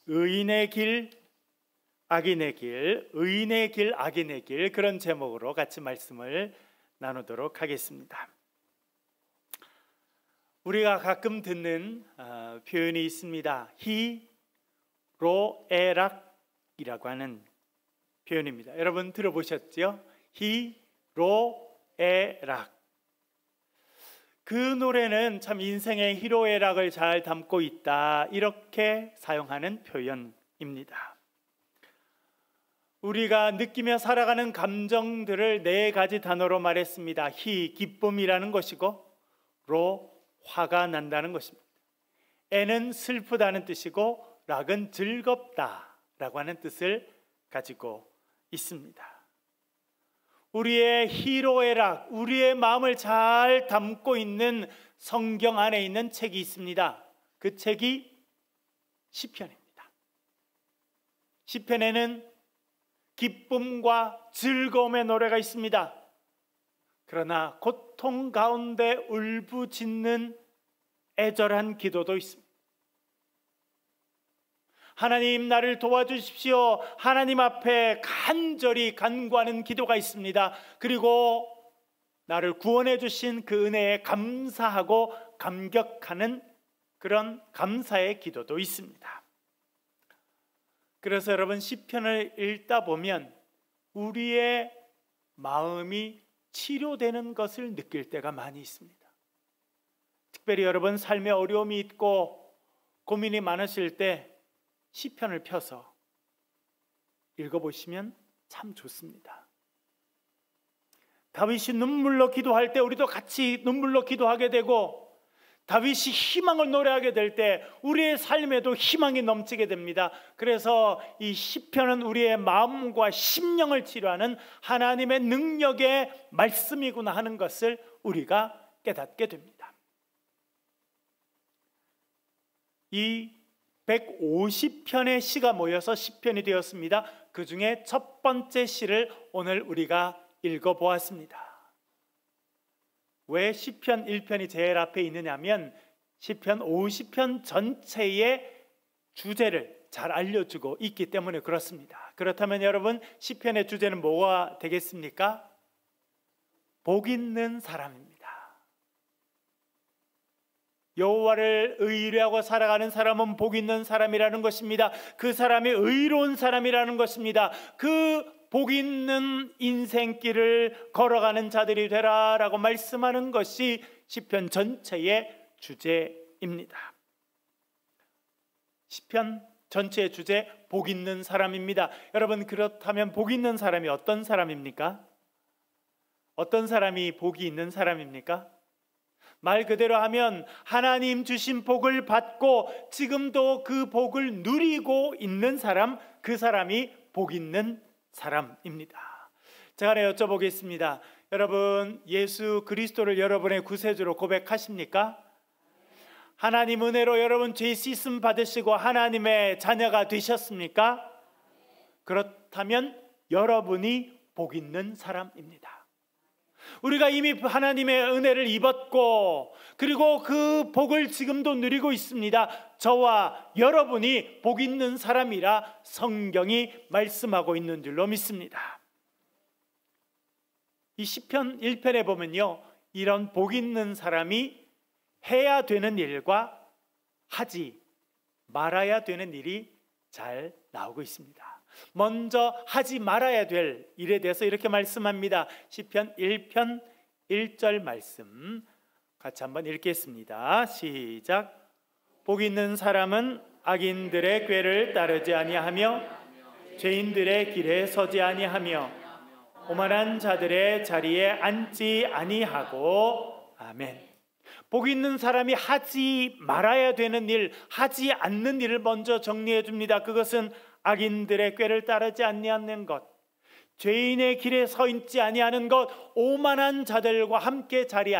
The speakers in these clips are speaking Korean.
의인의 길, 악인의 길, 의인의 길, 악인의 길, 그런 제목으로 같이 말씀을 나누도록 하겠습니다. 우리가 가끔 듣는 표현이 있습니다. 히로에락이라고 하는 표현입니다. 여러분 들어보셨죠? 히로에락. 그 노래는 참 인생의 희로애락을 잘 담고 있다, 이렇게 사용하는 표현입니다. 우리가 느끼며 살아가는 감정들을 4가지 단어로 말했습니다. 히, 기쁨이라는 것이고, 로, 화가 난다는 것입니다. 에는 슬프다는 뜻이고, 락은 즐겁다라고 하는 뜻을 가지고 있습니다. 우리의 희로애락, 우리의 마음을 잘 담고 있는 성경 안에 있는 책이 있습니다. 그 책이 시편입니다. 시편에는 기쁨과 즐거움의 노래가 있습니다. 그러나 고통 가운데 울부짖는 애절한 기도도 있습니다. 하나님, 나를 도와주십시오. 하나님 앞에 간절히 간구하는 기도가 있습니다. 그리고 나를 구원해 주신 그 은혜에 감사하고 감격하는 그런 감사의 기도도 있습니다. 그래서 여러분, 시편을 읽다 보면 우리의 마음이 치료되는 것을 느낄 때가 많이 있습니다. 특별히 여러분, 삶에 어려움이 있고 고민이 많으실 때 시편을 펴서 읽어보시면 참 좋습니다. 다윗이 눈물로 기도할 때 우리도 같이 눈물로 기도하게 되고, 다윗이 희망을 노래하게 될 때 우리의 삶에도 희망이 넘치게 됩니다. 그래서 이 시편은 우리의 마음과 심령을 치료하는 하나님의 능력의 말씀이구나 하는 것을 우리가 깨닫게 됩니다. 이 150편의 시가 모여서 시편이 되었습니다. 그 중에 첫 번째 시를 오늘 우리가 읽어보았습니다. 왜 시편 1편이 제일 앞에 있느냐면 시편 50편 전체의 주제를 잘 알려주고 있기 때문에 그렇습니다. 그렇다면 여러분, 시편의 주제는 뭐가 되겠습니까? 복 있는 사람입니다. 여호와를 의뢰하고 살아가는 사람은 복 있는 사람이라는 것입니다. 그 사람이 의로운 사람이라는 것입니다. 그 복 있는 인생길을 걸어가는 자들이 되라라고 말씀하는 것이 시편 전체의 주제입니다. 시편 전체의 주제, 복 있는 사람입니다. 여러분, 그렇다면 복 있는 사람이 어떤 사람입니까? 어떤 사람이 복이 있는 사람입니까? 말 그대로 하면 하나님 주신 복을 받고 지금도 그 복을 누리고 있는 사람, 그 사람이 복 있는 사람입니다. 제가 하나 여쭤보겠습니다. 여러분, 예수 그리스도를 여러분의 구세주로 고백하십니까? 하나님 은혜로 여러분 죄 씻음 받으시고 하나님의 자녀가 되셨습니까? 그렇다면 여러분이 복 있는 사람입니다. 우리가 이미 하나님의 은혜를 입었고, 그리고 그 복을 지금도 누리고 있습니다. 저와 여러분이 복 있는 사람이라 성경이 말씀하고 있는 줄로 믿습니다. 이 시편 1편에 보면요, 이런 복 있는 사람이 해야 되는 일과 하지 말아야 되는 일이 잘 나오고 있습니다. 먼저 하지 말아야 될 일에 대해서 이렇게 말씀합니다. 시편 1편 1절 말씀 같이 한번 읽겠습니다. 시작. 복 있는 사람은 악인들의 꾀를 따르지 아니하며 죄인들의 길에 서지 아니하며 오만한 자들의 자리에 앉지 아니하고. 아멘. 복 있는 사람이 하지 말아야 되는 일, 하지 않는 일을 먼저 정리해 줍니다. 그것은 악인들의 꾀를 따르지 아니하는 것, 죄인의 길에 서 있지 아니하는 것, 오만한 자들과 함께 자리에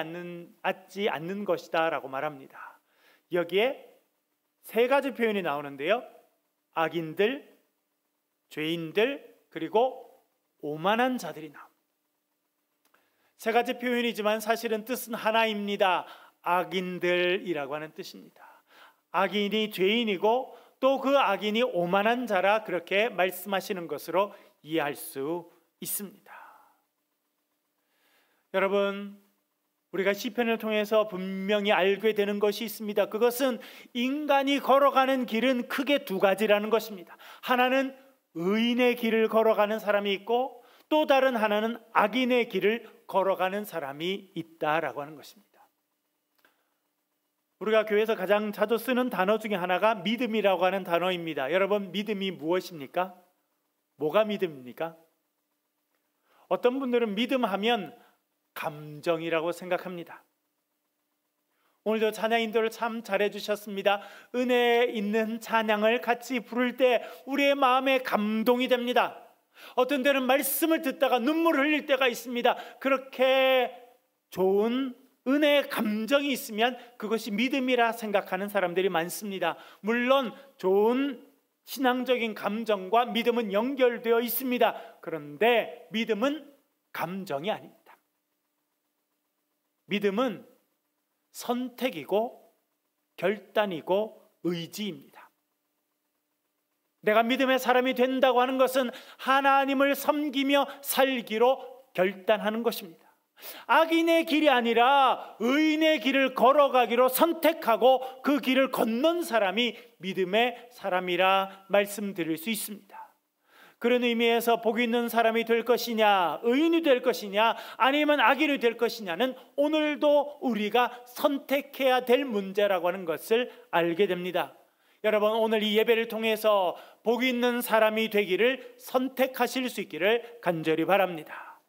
앉지 않는 것이다 라고 말합니다. 여기에 3가지 표현이 나오는데요, 악인들, 죄인들, 그리고 오만한 자들이 나옵니다. 3가지 표현이지만 사실은 뜻은 하나입니다. 악인들이라고 하는 뜻입니다. 악인이 죄인이고 또 그 악인이 오만한 자라 그렇게 말씀하시는 것으로 이해할 수 있습니다. 여러분, 우리가 시편을 통해서 분명히 알게 되는 것이 있습니다. 그것은 인간이 걸어가는 길은 크게 두 가지라는 것입니다. 하나는 의인의 길을 걸어가는 사람이 있고, 또 다른 하나는 악인의 길을 걸어가는 사람이 있다라고 하는 것입니다. 우리가 교회에서 가장 자주 쓰는 단어 중에 하나가 믿음이라고 하는 단어입니다. 여러분, 믿음이 무엇입니까? 뭐가 믿음입니까? 어떤 분들은 믿음하면 감정이라고 생각합니다. 오늘도 찬양 인도를 참 잘해 주셨습니다. 은혜 있는 찬양을 같이 부를 때 우리의 마음에 감동이 됩니다. 어떤 때는 말씀을 듣다가 눈물을 흘릴 때가 있습니다. 그렇게 좋은 은혜의 감정이 있으면 그것이 믿음이라 생각하는 사람들이 많습니다. 물론 좋은 신앙적인 감정과 믿음은 연결되어 있습니다. 그런데 믿음은 감정이 아닙니다. 믿음은 선택이고 결단이고 의지입니다. 내가 믿음의 사람이 된다고 하는 것은 하나님을 섬기며 살기로 결단하는 것입니다. 악인의 길이 아니라 의인의 길을 걸어가기로 선택하고 그 길을 건넌 사람이 믿음의 사람이라 말씀드릴 수 있습니다. 그런 의미에서 복 있는 사람이 될 것이냐, 의인이 될 것이냐, 아니면 악인이 될 것이냐는 오늘도 우리가 선택해야 될 문제라고 하는 것을 알게 됩니다. 여러분, 오늘 이 예배를 통해서 복 있는 사람이 되기를 선택하실 수 있기를 간절히 바랍니다.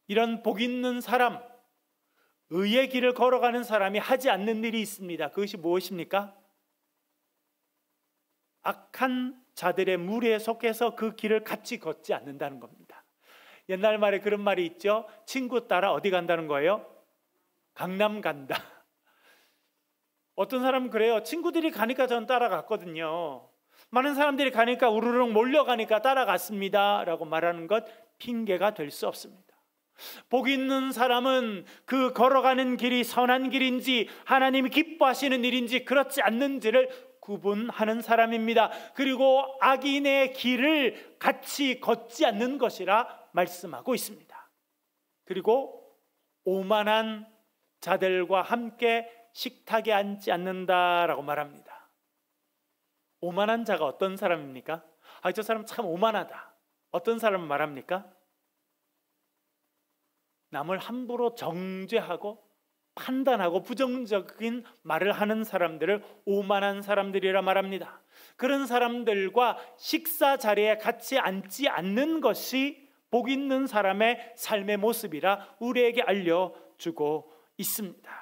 이런 복 있는 사람, 의의 길을 걸어가는 사람이 하지 않는 일이 있습니다. 그것이 무엇입니까? 악한 자들의 무리에 속해서 그 길을 같이 걷지 않는다는 겁니다. 옛날 말에 그런 말이 있죠. 친구 따라 어디 간다는 거예요? 강남 간다. 어떤 사람은 그래요. 친구들이 가니까 전 따라갔거든요. 많은 사람들이 가니까 우르르 몰려가니까 따라갔습니다 라고 말하는 것 핑계가 될 수 없습니다. 복 있는 사람은 그 걸어가는 길이 선한 길인지 하나님이 기뻐하시는 일인지 그렇지 않는지를 구분하는 사람입니다. 그리고 악인의 길을 같이 걷지 않는 것이라 말씀하고 있습니다. 그리고 오만한 자들과 함께 식탁에 앉지 않는다라고 말합니다. 오만한 자가 어떤 사람입니까? 저 사람 참 오만하다. 어떤 사람을 말합니까? 남을 함부로 정죄하고 판단하고 부정적인 말을 하는 사람들을 오만한 사람들이라 말합니다. 그런 사람들과 식사 자리에 같이 앉지 않는 것이 복 있는 사람의 삶의 모습이라 우리에게 알려주고 있습니다.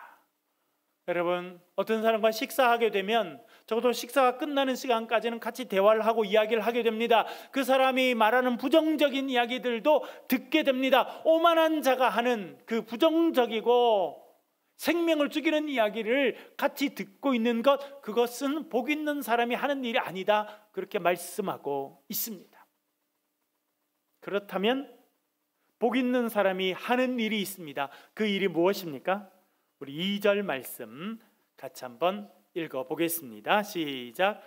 여러분, 어떤 사람과 식사하게 되면 적어도 식사가 끝나는 시간까지는 같이 대화를 하고 이야기를 하게 됩니다. 그 사람이 말하는 부정적인 이야기들도 듣게 됩니다. 오만한 자가 하는 그 부정적이고 생명을 죽이는 이야기를 같이 듣고 있는 것, 그것은 복 있는 사람이 하는 일이 아니다, 그렇게 말씀하고 있습니다. 그렇다면 복 있는 사람이 하는 일이 있습니다. 그 일이 무엇입니까? 우리 2절 말씀 같이 한번 읽어보겠습니다. 시작.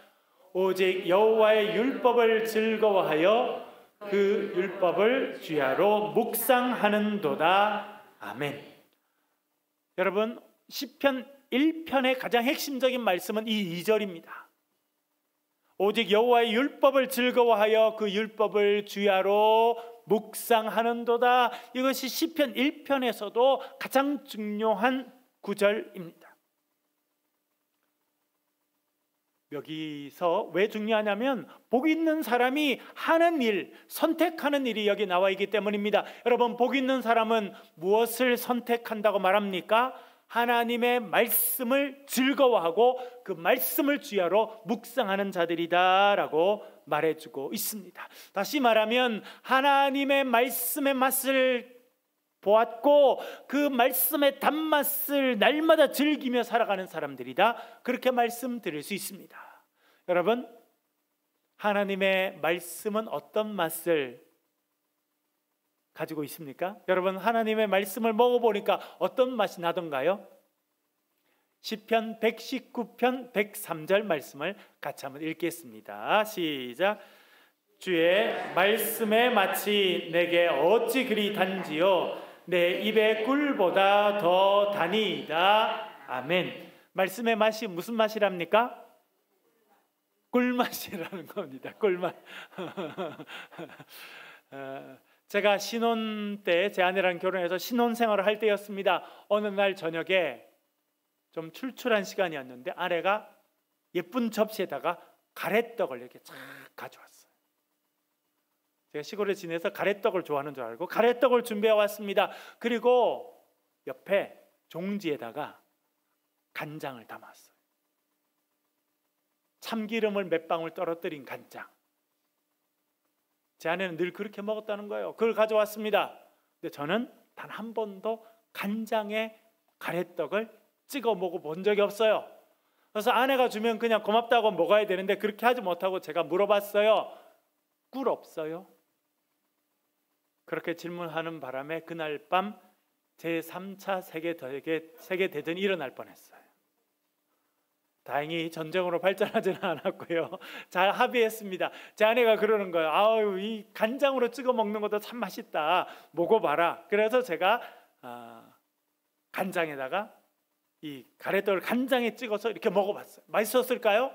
오직 여호와의 율법을 즐거워하여 그 율법을 주야로 묵상하는도다. 아멘. 여러분, 시편 1편의 가장 핵심적인 말씀은 이 2절입니다. 오직 여호와의 율법을 즐거워하여 그 율법을 주야로 묵상하는도다. 이것이 시편 1편에서도 가장 중요한 구절입니다. 여기서 왜 중요하냐면 복 있는 사람이 하는 일, 선택하는 일이 여기 나와 있기 때문입니다. 여러분, 복 있는 사람은 무엇을 선택한다고 말합니까? 하나님의 말씀을 즐거워하고 그 말씀을 주야로 묵상하는 자들이다 라고 말해주고 있습니다. 다시 말하면 하나님의 말씀의 맛을 보았고 그 말씀의 단맛을 날마다 즐기며 살아가는 사람들이다, 그렇게 말씀드릴 수 있습니다. 여러분, 하나님의 말씀은 어떤 맛을 가지고 있습니까? 여러분, 하나님의 말씀을 먹어보니까 어떤 맛이 나던가요? 시편 119편 103절 말씀을 같이 한번 읽겠습니다. 시작. 주의 말씀에 마치 내게 어찌 그리 단지요 내 입의 꿀보다 더 다니이다. 아멘. 말씀의 맛이 무슨 맛이랍니까? 꿀맛이라는 겁니다. 꿀맛. 제가 신혼 때 제 아내랑 결혼해서 신혼 생활을 할 때였습니다. 어느 날 저녁에 좀 출출한 시간이었는데 아내가 예쁜 접시에다가 가래떡을 이렇게 쫙 가져왔어요. 제가 시골에 지내서 가래떡을 좋아하는 줄 알고 가래떡을 준비해 왔습니다. 그리고 옆에 종지에다가 간장을 담았어요. 참기름을 몇 방울 떨어뜨린 간장. 제 아내는 늘 그렇게 먹었다는 거예요. 그걸 가져왔습니다. 근데 저는 단 한 번도 간장에 가래떡을 찍어 먹어본 적이 없어요. 그래서 아내가 주면 그냥 고맙다고 먹어야 되는데 그렇게 하지 못하고 제가 물어봤어요. 꿀 없어요? 그렇게 질문하는 바람에 그날 밤 제3차 세계대전이 일어날 뻔했어요. 다행히 전쟁으로 발전하지는 않았고요. 잘 합의했습니다. 제 아내가 그러는 거예요. 아유, 이 간장으로 찍어 먹는 것도 참 맛있다. 먹어봐라. 그래서 제가 간장에다가 이 가래떡을 간장에 찍어서 이렇게 먹어봤어요. 맛있었을까요?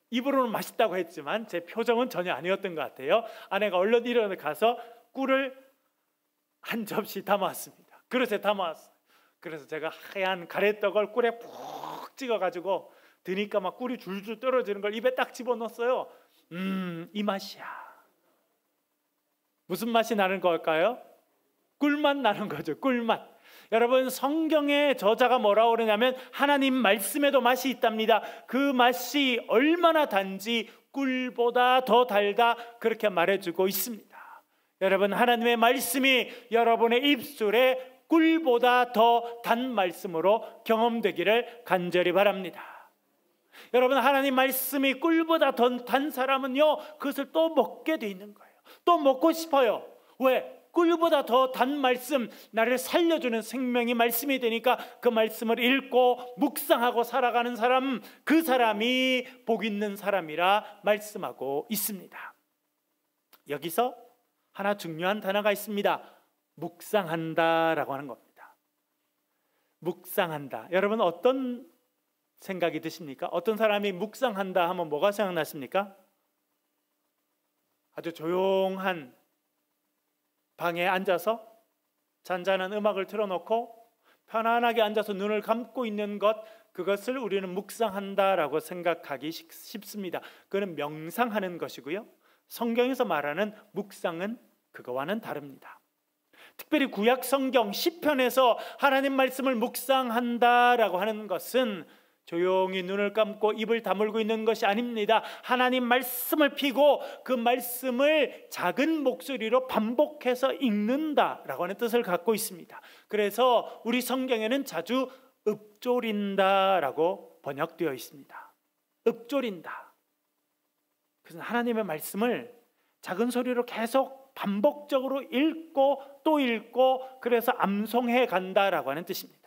입으로는 맛있다고 했지만 제 표정은 전혀 아니었던 것 같아요. 아내가 얼른 일어나서 꿀을 한 접시 담아왔습니다. 그릇에 담아왔어요. 그래서 제가 하얀 가래떡을 꿀에 푹 찍어가지고 드니까 막 꿀이 줄줄 떨어지는 걸 입에 딱 집어넣었어요. 이 맛이야. 무슨 맛이 나는 걸까요? 꿀맛 나는 거죠. 꿀맛. 여러분, 성경의 저자가 뭐라고 그러냐면 하나님 말씀에도 맛이 있답니다. 그 맛이 얼마나 단지 꿀보다 더 달다, 그렇게 말해주고 있습니다. 여러분, 하나님의 말씀이 여러분의 입술에 꿀보다 더 단 말씀으로 경험되기를 간절히 바랍니다. 여러분, 하나님 말씀이 꿀보다 더 단 사람은요, 그것을 또 먹게 돼 있는 거예요. 또 먹고 싶어요. 왜? 꿀보다 더 단 말씀, 나를 살려주는 생명의 말씀이 되니까 그 말씀을 읽고 묵상하고 살아가는 사람, 그 사람이 복 있는 사람이라 말씀하고 있습니다. 여기서 하나 중요한 단어가 있습니다. 묵상한다라고 하는 겁니다. 묵상한다. 여러분, 어떤 생각이 드십니까? 어떤 사람이 묵상한다 하면 뭐가 생각나십니까? 아주 조용한 방에 앉아서 잔잔한 음악을 틀어놓고 편안하게 앉아서 눈을 감고 있는 것, 그것을 우리는 묵상한다라고 생각하기 쉽습니다. 그건 명상하는 것이고요. 성경에서 말하는 묵상은 그거와는 다릅니다. 특별히 구약 성경 시편에서 하나님 말씀을 묵상한다라고 하는 것은 조용히 눈을 감고 입을 다물고 있는 것이 아닙니다. 하나님 말씀을 피고 그 말씀을 작은 목소리로 반복해서 읽는다라고 하는 뜻을 갖고 있습니다. 그래서 우리 성경에는 자주 읊조린다라고 번역되어 있습니다. 읊조린다. 그래서 하나님의 말씀을 작은 소리로 계속 반복적으로 읽고 또 읽고, 그래서 암송해 간다라고 하는 뜻입니다.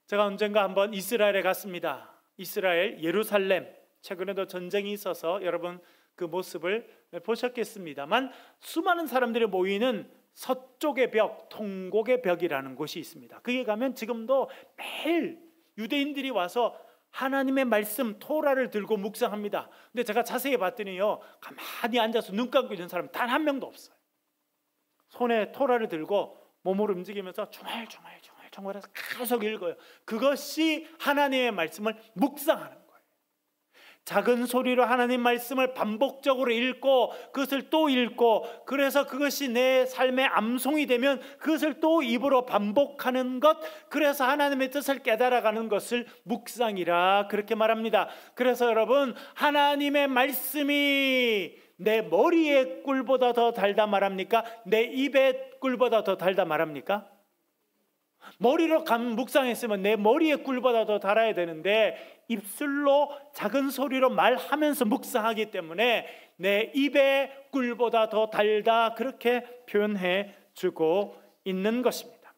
제가 언젠가 한번 이스라엘에 갔습니다. 이스라엘 예루살렘, 최근에도 전쟁이 있어서 여러분 그 모습을 보셨겠습니다만, 수많은 사람들이 모이는 서쪽의 벽, 통곡의 벽이라는 곳이 있습니다. 거기 가면 지금도 매일 유대인들이 와서 하나님의 말씀 토라를 들고 묵상합니다. 근데 제가 자세히 봤더니요, 가만히 앉아서 눈 감고 있는 사람 단 한 명도 없어요. 손에 토라를 들고 몸을 움직이면서 중얼중얼해서 계속 읽어요. 그것이 하나님의 말씀을 묵상하는 거예요. 작은 소리로 하나님 말씀을 반복적으로 읽고 그것을 또 읽고, 그래서 그것이 내 삶의 암송이 되면 그것을 또 입으로 반복하는 것, 그래서 하나님의 뜻을 깨달아가는 것을 묵상이라 그렇게 말합니다. 그래서 여러분, 하나님의 말씀이 내 머리의 꿀보다 더 달다 말합니까? 내 입의 꿀보다 더 달다 말합니까? 머리로 묵상했으면 내 머리의 꿀보다 더 달아야 되는데 입술로 작은 소리로 말하면서 묵상하기 때문에 내 입의 꿀보다 더 달다, 그렇게 표현해 주고 있는 것입니다.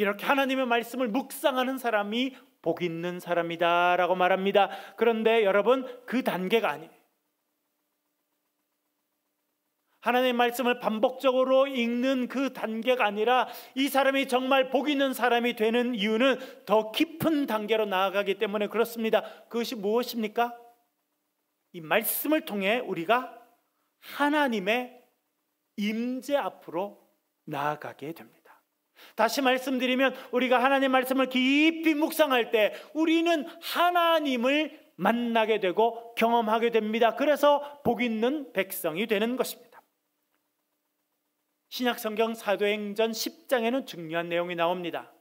이렇게 하나님의 말씀을 묵상하는 사람이 복 있는 사람이다 라고 말합니다. 그런데 여러분, 그 단계가 아니에요. 하나님의 말씀을 반복적으로 읽는 그 단계가 아니라 이 사람이 정말 복 있는 사람이 되는 이유는 더 깊은 단계로 나아가기 때문에 그렇습니다. 그것이 무엇입니까? 이 말씀을 통해 우리가 하나님의 임재 앞으로 나아가게 됩니다. 다시 말씀드리면 우리가 하나님의 말씀을 깊이 묵상할 때 우리는 하나님을 만나게 되고 경험하게 됩니다. 그래서 복 있는 백성이 되는 것입니다. 신약성경 사도행전 10장에는 중요한 내용이 나옵니다.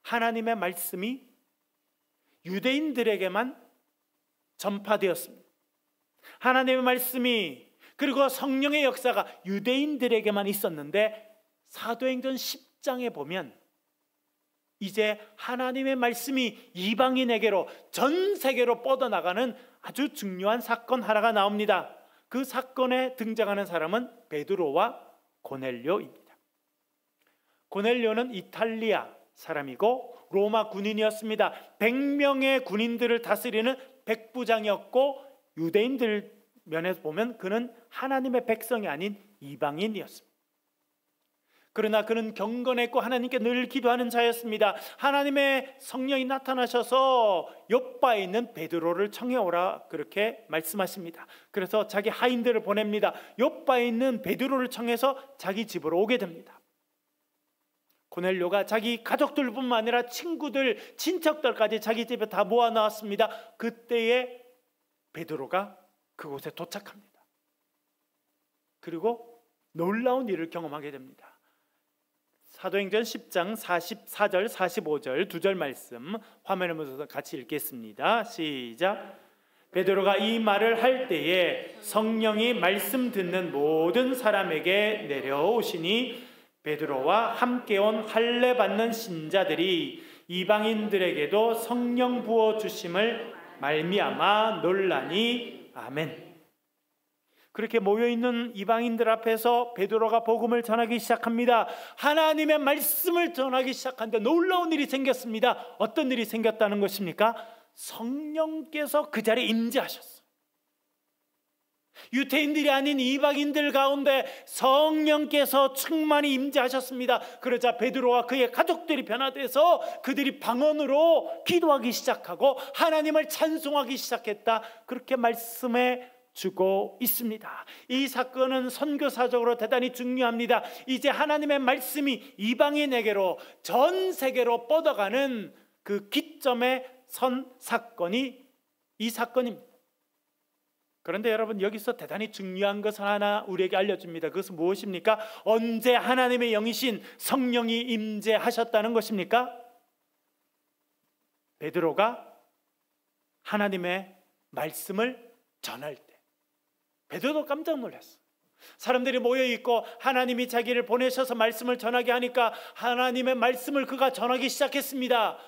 하나님의 말씀이 유대인들에게만 전파되었습니다. 하나님의 말씀이, 그리고 성령의 역사가 유대인들에게만 있었는데 사도행전 10장에 보면 이제 하나님의 말씀이 이방인에게로, 전 세계로 뻗어나가는 아주 중요한 사건 하나가 나옵니다. 그 사건에 등장하는 사람은 베드로와 고넬료입니다. 고넬료는 이탈리아 사람이고 로마 군인이었습니다. 100명의 군인들을 다스리는 백부장이었고, 유대인들 면에서 보면 그는 하나님의 백성이 아닌 이방인이었습니다. 그러나 그는 경건했고 하나님께 늘 기도하는 자였습니다. 하나님의 성령이 나타나셔서 요바에 있는 베드로를 청해오라 그렇게 말씀하십니다. 그래서 자기 하인들을 보냅니다. 요바에 있는 베드로를 청해서 자기 집으로 오게 됩니다. 고넬료가 자기 가족들뿐만 아니라 친구들, 친척들까지 자기 집에 다 모아놨습니다. 그때에 베드로가 그곳에 도착합니다. 그리고 놀라운 일을 경험하게 됩니다. 사도행전 10장 44절 45절 두 절 말씀 화면에 보셔서 같이 읽겠습니다. 시작. 베드로가 이 말을 할 때에 성령이 말씀 듣는 모든 사람에게 내려오시니 베드로와 함께 온 할례 받는 신자들이 이방인들에게도 성령 부어 주심을 말미암아 놀라니. 아멘. 그렇게 모여있는 이방인들 앞에서 베드로가 복음을 전하기 시작합니다. 하나님의 말씀을 전하기 시작하는데 놀라운 일이 생겼습니다. 어떤 일이 생겼다는 것입니까? 성령께서 그 자리에 임재하셨어요. 유대인들이 아닌 이방인들 가운데 성령께서 충만히 임재하셨습니다. 그러자 베드로와 그의 가족들이 변화돼서 그들이 방언으로 기도하기 시작하고 하나님을 찬송하기 시작했다. 그렇게 말씀해 주고 있습니다. 이 사건은 선교사적으로 대단히 중요합니다. 이제 하나님의 말씀이 이방인에게로, 전 세계로 뻗어가는 그 기점에 선 사건이 이 사건입니다. 그런데 여러분, 여기서 대단히 중요한 것을 하나 우리에게 알려줍니다. 그것은 무엇입니까? 언제 하나님의 영이신 성령이 임재하셨다는 것입니까? 베드로가 하나님의 말씀을 전할 때. 베드로도 깜짝 놀랐어. 사람들이 모여있고 하나님이 자기를 보내셔서 말씀을 전하게 하니까 하나님의 말씀을 그가 전하기 시작했습니다.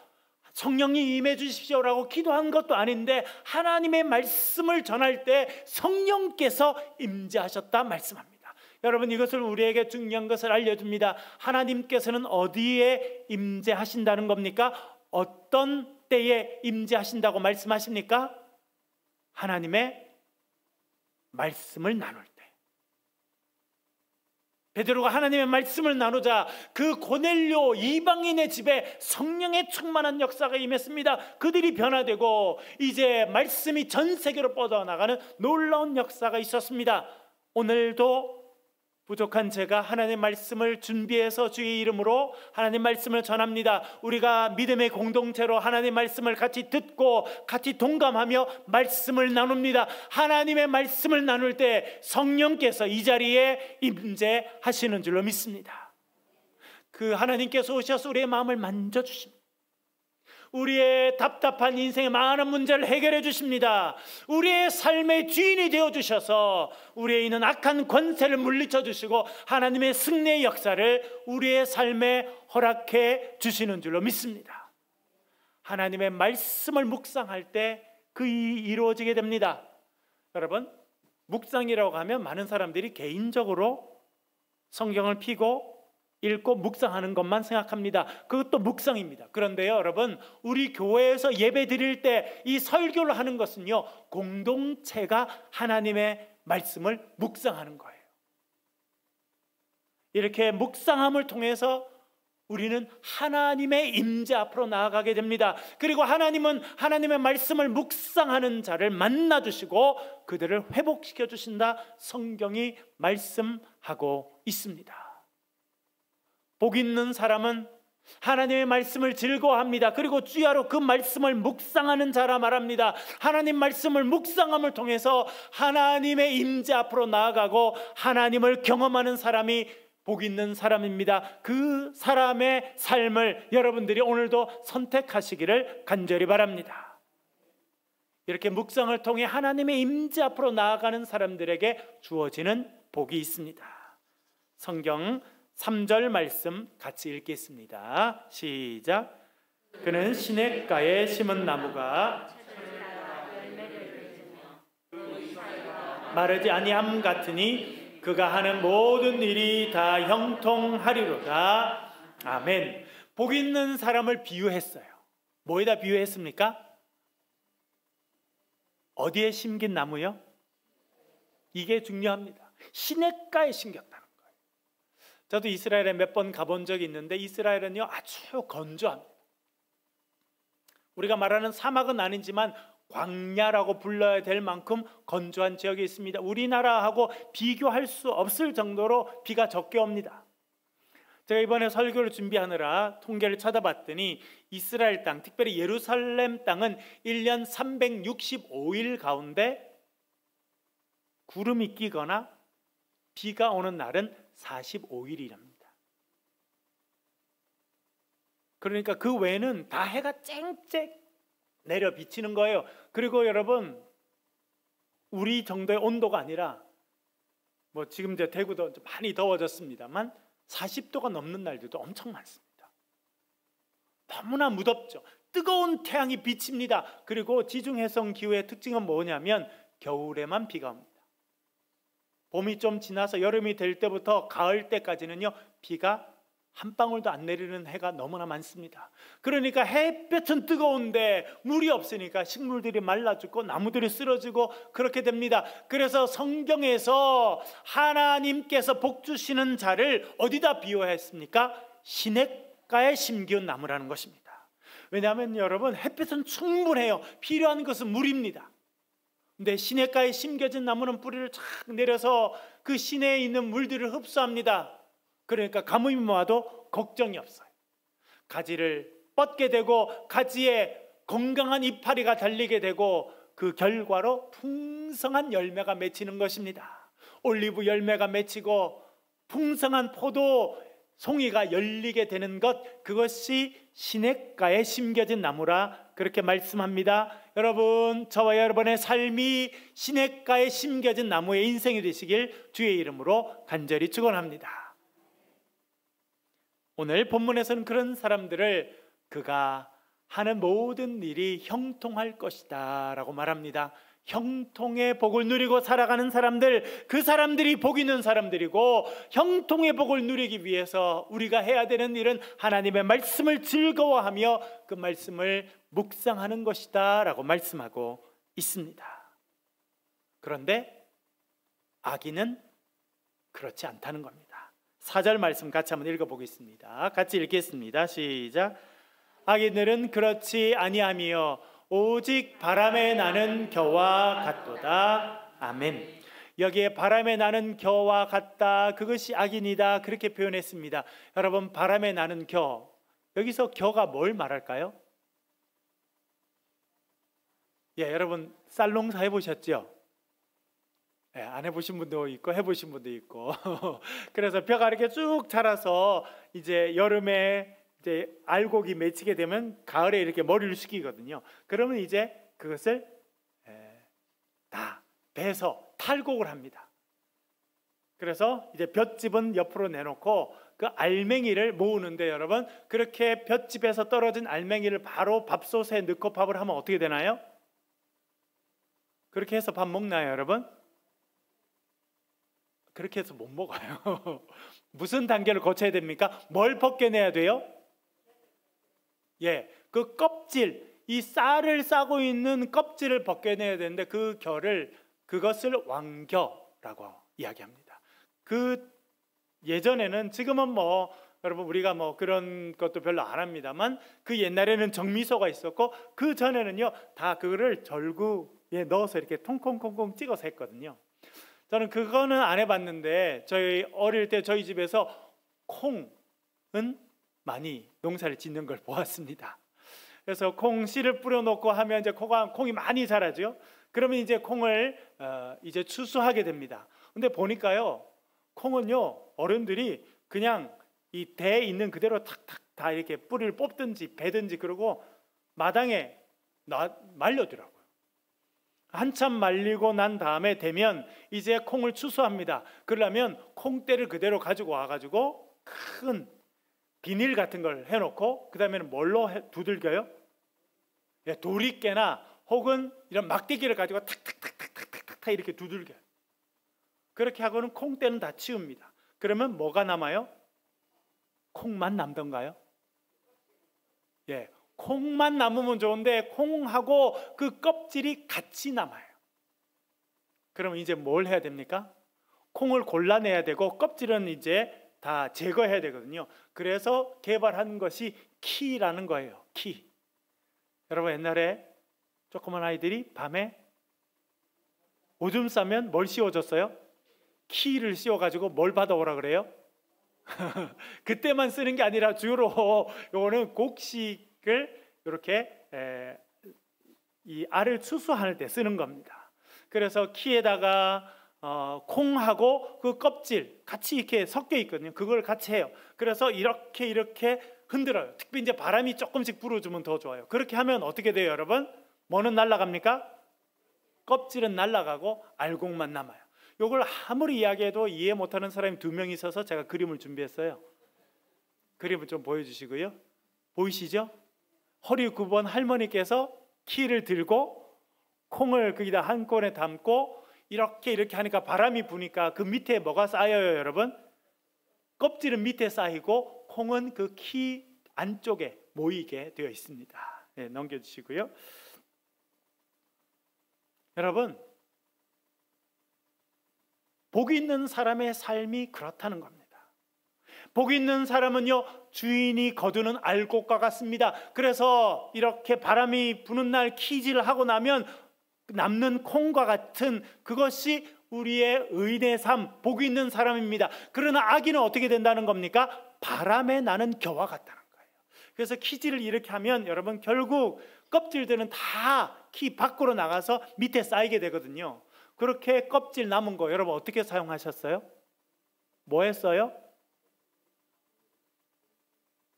성령이 임해 주십시오라고 기도한 것도 아닌데 하나님의 말씀을 전할 때 성령께서 임재하셨다 말씀합니다. 여러분, 이것을 우리에게 중요한 것을 알려줍니다. 하나님께서는 어디에 임재하신다는 겁니까? 어떤 때에 임재하신다고 말씀하십니까? 하나님의 말씀을 나눌 때. 베드로가 하나님의 말씀을 나누자 그 고넬료 이방인의 집에 성령의 충만한 역사가 임했습니다. 그들이 변화되고 이제 말씀이 전 세계로 뻗어나가는 놀라운 역사가 있었습니다. 오늘도 부족한 제가 하나님의 말씀을 준비해서 주의 이름으로 하나님의 말씀을 전합니다. 우리가 믿음의 공동체로 하나님의 말씀을 같이 듣고 같이 동감하며 말씀을 나눕니다. 하나님의 말씀을 나눌 때 성령께서 이 자리에 임재하시는 줄로 믿습니다. 그 하나님께서 오셔서 우리의 마음을 만져주십니다. 우리의 답답한 인생의 많은 문제를 해결해 주십니다. 우리의 삶의 주인이 되어주셔서 우리에 있는 악한 권세를 물리쳐 주시고 하나님의 승리의 역사를 우리의 삶에 허락해 주시는 줄로 믿습니다. 하나님의 말씀을 묵상할 때 그 일이 이루어지게 됩니다. 여러분, 묵상이라고 하면 많은 사람들이 개인적으로 성경을 피고 읽고 묵상하는 것만 생각합니다. 그것도 묵상입니다. 그런데요, 여러분, 우리 교회에서 예배 드릴 때 이 설교를 하는 것은요, 공동체가 하나님의 말씀을 묵상하는 거예요. 이렇게 묵상함을 통해서 우리는 하나님의 임재 앞으로 나아가게 됩니다. 그리고 하나님은 하나님의 말씀을 묵상하는 자를 만나 주시고 그들을 회복시켜 주신다, 성경이 말씀하고 있습니다. 복 있는 사람은 하나님의 말씀을 즐거워합니다. 그리고 주야로 그 말씀을 묵상하는 자라 말합니다. 하나님 말씀을 묵상함을 통해서 하나님의 임재 앞으로 나아가고 하나님을 경험하는 사람이 복 있는 사람입니다. 그 사람의 삶을 여러분들이 오늘도 선택하시기를 간절히 바랍니다. 이렇게 묵상을 통해 하나님의 임재 앞으로 나아가는 사람들에게 주어지는 복이 있습니다. 성경 3절 말씀 같이 읽겠습니다. 시작. 그는 시냇가에 심은 나무가 마르지 아니함 같으니 그가 하는 모든 일이 다 형통하리로다. 아멘. 복 있는 사람을 비유했어요. 뭐에다 비유했습니까? 어디에 심긴 나무요? 이게 중요합니다. 시냇가에 심겼다는 거예요. 저도 이스라엘에 몇 번 가본 적이 있는데 이스라엘은요, 아주 건조합니다. 우리가 말하는 사막은 아니지만 광야라고 불러야 될 만큼 건조한 지역이 있습니다. 우리나라하고 비교할 수 없을 정도로 비가 적게 옵니다. 제가 이번에 설교를 준비하느라 통계를 찾아봤더니 이스라엘 땅, 특별히 예루살렘 땅은 1년 365일 가운데 구름이 끼거나 비가 오는 날은 45일이랍니다. 그러니까 그 외에는 다 해가 쨍쨍 내려 비치는 거예요. 그리고 여러분, 우리 정도의 온도가 아니라 뭐 지금 이제 대구도 좀 많이 더워졌습니다만 40도가 넘는 날들도 엄청 많습니다. 너무나 무덥죠. 뜨거운 태양이 비칩니다. 그리고 지중해성 기후의 특징은 뭐냐면 겨울에만 비가 옵니다. 봄이 좀 지나서 여름이 될 때부터 가을 때까지는요, 비가 한 방울도 안 내리는 해가 너무나 많습니다. 그러니까 햇볕은 뜨거운데 물이 없으니까 식물들이 말라 죽고 나무들이 쓰러지고 그렇게 됩니다. 그래서 성경에서 하나님께서 복 주시는 자를 어디다 비유했습니까? 시냇가에 심기운 나무라는 것입니다. 왜냐하면 여러분, 햇볕은 충분해요. 필요한 것은 물입니다. 근데 시냇가에 심겨진 나무는 뿌리를 쫙 내려서 그 시내에 있는 물들을 흡수합니다. 그러니까 가뭄이 와도 걱정이 없어요. 가지를 뻗게 되고 가지에 건강한 이파리가 달리게 되고 그 결과로 풍성한 열매가 맺히는 것입니다. 올리브 열매가 맺히고 풍성한 포도 송이가 열리게 되는 것, 그것이 시냇가에 심겨진 나무라 그렇게 말씀합니다. 여러분, 저와 여러분의 삶이 시냇가에 심겨진 나무의 인생이 되시길 주의 이름으로 간절히 축원합니다. 오늘 본문에서는 그런 사람들을 그가 하는 모든 일이 형통할 것이다 라고 말합니다. 형통의 복을 누리고 살아가는 사람들, 그 사람들이 복 있는 사람들이고, 형통의 복을 누리기 위해서 우리가 해야 되는 일은 하나님의 말씀을 즐거워하며 그 말씀을 묵상하는 것이다 라고 말씀하고 있습니다. 그런데 악인은 그렇지 않다는 겁니다. 4절 말씀 같이 한번 읽어보겠습니다. 같이 읽겠습니다. 시작. 악인들은 그렇지 아니하며 오직 바람에 나는 겨와 같도다. 아멘. 여기에 바람에 나는 겨와 같다, 그것이 악인이다, 그렇게 표현했습니다. 여러분, 바람에 나는 겨, 여기서 겨가 뭘 말할까요? 예, 여러분 쌀농사 해보셨죠? 네, 안 해보신 분도 있고 해보신 분도 있고 그래서 벼가 이렇게 쭉 자라서 이제 여름에 이제 알곡이 맺히게 되면 가을에 이렇게 머리를 숙이거든요. 그러면 이제 그것을 다 베서 탈곡을 합니다. 그래서 이제 볏짚은 옆으로 내놓고 그 알맹이를 모으는데, 여러분, 그렇게 볏짚에서 떨어진 알맹이를 바로 밥솥에 넣고 밥을 하면 어떻게 되나요? 그렇게 해서 밥 먹나요, 여러분? 그렇게 해서 못 먹어요. 무슨 단계를 거쳐야 됩니까? 뭘 벗겨내야 돼요? 예, 그 껍질, 이 쌀을 싸고 있는 껍질을 벗겨내야 되는데 그 그것을 왕겨라고 이야기합니다. 그 예전에는, 지금은 뭐 여러분 우리가 뭐 그런 것도 별로 안 합니다만, 그 옛날에는 정미소가 있었고 그 전에는요 다 그거를 절구에 넣어서 이렇게 통콩콩콩 찍어서 했거든요. 저는 그거는 안 해봤는데 저희 어릴 때 저희 집에서 콩은 많이 농사를 짓는 걸 보았습니다. 그래서 콩 씨를 뿌려놓고 하면 이제 콩이 많이 자라죠. 그러면 이제 콩을 이제 추수하게 됩니다. 근데 보니까요, 콩은요 어른들이 그냥 이 대에 있는 그대로 탁탁 다 이렇게 뿌리를 뽑든지 베든지 그러고 마당에 말려두라고요. 한참 말리고 난 다음에 되면 이제 콩을 추수합니다. 그러려면 콩대를 그대로 가지고 와가지고 큰 비닐 같은 걸 해놓고 그 다음에는 뭘로 두들겨요? 예, 도리깨나 혹은 이런 막대기를 가지고 탁탁탁탁탁탁 이렇게 두들겨요. 그렇게 하고는 콩대는 다 치웁니다. 그러면 뭐가 남아요? 콩만 남던가요? 예, 콩만 남으면 좋은데 콩하고 그 껍질이 같이 남아요. 그럼 이제 뭘 해야 됩니까? 콩을 골라내야 되고 껍질은 이제 다 제거해야 되거든요. 그래서 개발한 것이 키라는 거예요. 키. 여러분 옛날에 조그만 아이들이 밤에 오줌 싸면 뭘 씌워줬어요? 키를 씌워가지고 뭘 받아오라 그래요? 그때만 쓰는 게 아니라 주로 요거는 곡식을 이렇게 이 알을 추수할 때 쓰는 겁니다. 그래서 키에다가 콩하고 그 껍질 같이 이렇게 섞여 있거든요. 그걸 같이 해요. 그래서 이렇게 흔들어요. 특히 이제 바람이 조금씩 불어주면 더 좋아요. 그렇게 하면 어떻게 돼요, 여러분? 뭐는 날아갑니까? 껍질은 날아가고 알곡만 남아요. 이걸 아무리 이야기해도 이해 못하는 사람이 2명 있어서 제가 그림을 준비했어요. 그림을 좀 보여주시고요. 보이시죠? 허리 9번 할머니께서 키를 들고 콩을 거기다 한 건에 담고 이렇게 하니까 바람이 부니까 그 밑에 뭐가 쌓여요, 여러분? 껍질은 밑에 쌓이고 콩은 그 키 안쪽에 모이게 되어 있습니다. 네, 넘겨주시고요. 여러분, 복 있는 사람의 삶이 그렇다는 겁니다. 복 있는 사람은요, 주인이 거두는 알곡과 같습니다. 그래서 이렇게 바람이 부는 날 키질을 하고 나면 남는 콩과 같은 그것이 우리의 의인의 삶, 복 있는 사람입니다. 그러나 악인은 어떻게 된다는 겁니까? 바람에 나는 겨와 같다는 거예요. 그래서 키질을 이렇게 하면 여러분 결국 껍질들은 다 키 밖으로 나가서 밑에 쌓이게 되거든요. 그렇게 껍질 남은 거 여러분 어떻게 사용하셨어요? 뭐 했어요?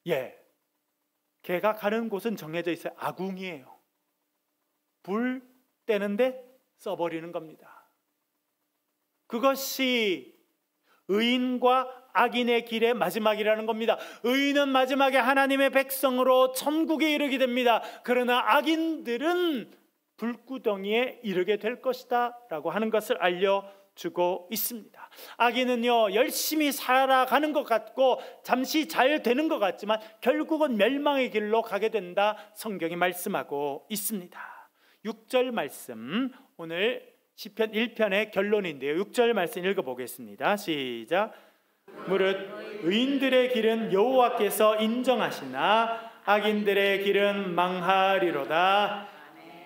예, 개가 가는 곳은 정해져 있어요. 아궁이에요. 불 떼는데 써버리는 겁니다. 그것이 의인과 악인의 길의 마지막이라는 겁니다. 의인은 마지막에 하나님의 백성으로 천국에 이르게 됩니다. 그러나 악인들은 불구덩이에 이르게 될 것이다 라고 하는 것을 알려주고 있습니다. 악인은요 열심히 살아가는 것 같고 잠시 잘 되는 것 같지만 결국은 멸망의 길로 가게 된다 성경이 말씀하고 있습니다. 6절 말씀, 오늘 시편 1편의 결론인데요, 6절 말씀 읽어보겠습니다. 시작. 무릇 의인들의 길은 여호와께서 인정하시나 악인들의 길은 망하리로다.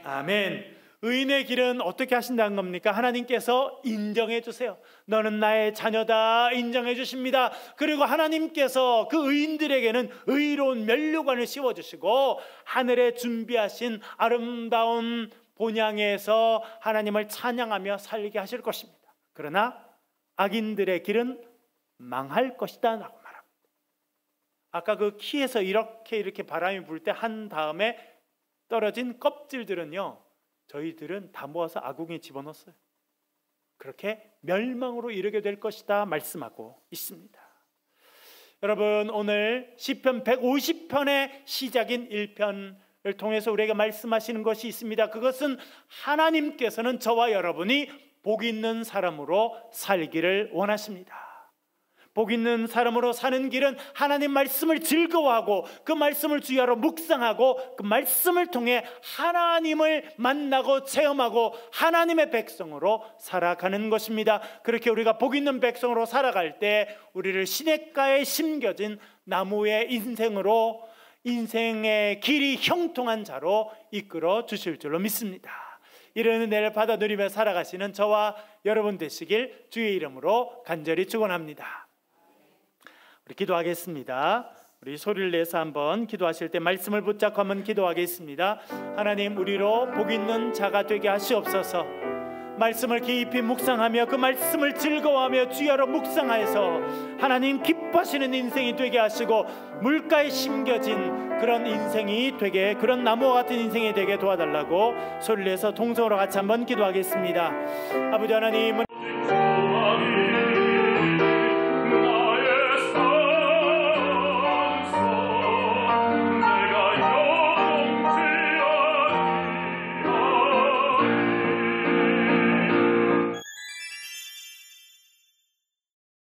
아멘. 의인의 길은 어떻게 하신다는 겁니까? 하나님께서 인정해 주세요. 너는 나의 자녀다 인정해 주십니다. 그리고 하나님께서 그 의인들에게는 의로운 면류관을 씌워주시고 하늘에 준비하신 아름다운 본향에서 하나님을 찬양하며 살게 하실 것입니다. 그러나 악인들의 길은 망할 것이다 라고 말합니다. 아까 그 키에서 이렇게 바람이 불 때 한 다음에 떨어진 껍질들은요 저희들은 다 모아서 아궁이에 집어넣었어요. 그렇게 멸망으로 이르게 될 것이다 말씀하고 있습니다. 여러분, 오늘 시편 150편의 시작인 1편을 통해서 우리에게 말씀하시는 것이 있습니다. 그것은 하나님께서는 저와 여러분이 복 있는 사람으로 살기를 원하십니다. 복 있는 사람으로 사는 길은 하나님 말씀을 즐거워하고 그 말씀을 주야로 묵상하고 그 말씀을 통해 하나님을 만나고 체험하고 하나님의 백성으로 살아가는 것입니다. 그렇게 우리가 복 있는 백성으로 살아갈 때 우리를 시냇가에 심겨진 나무의 인생으로, 인생의 길이 형통한 자로 이끌어 주실 줄로 믿습니다. 이런 은혜를 받아 누리며 살아가시는 저와 여러분 되시길 주의 이름으로 간절히 축원합니다. 우리 기도하겠습니다. 우리 소리를 내서 한번 기도하실 때 말씀을 붙잡고 한번 기도하겠습니다. 하나님, 우리로 복 있는 자가 되게 하시옵소서. 말씀을 깊이 묵상하며 그 말씀을 즐거워하며 주야로 묵상하여서 하나님 기뻐하시는 인생이 되게 하시고 물가에 심겨진 그런 인생이 되게, 그런 나무와 같은 인생이 되게 도와달라고 소리를 내서 동성으로 같이 한번 기도하겠습니다. 아버지 하나님,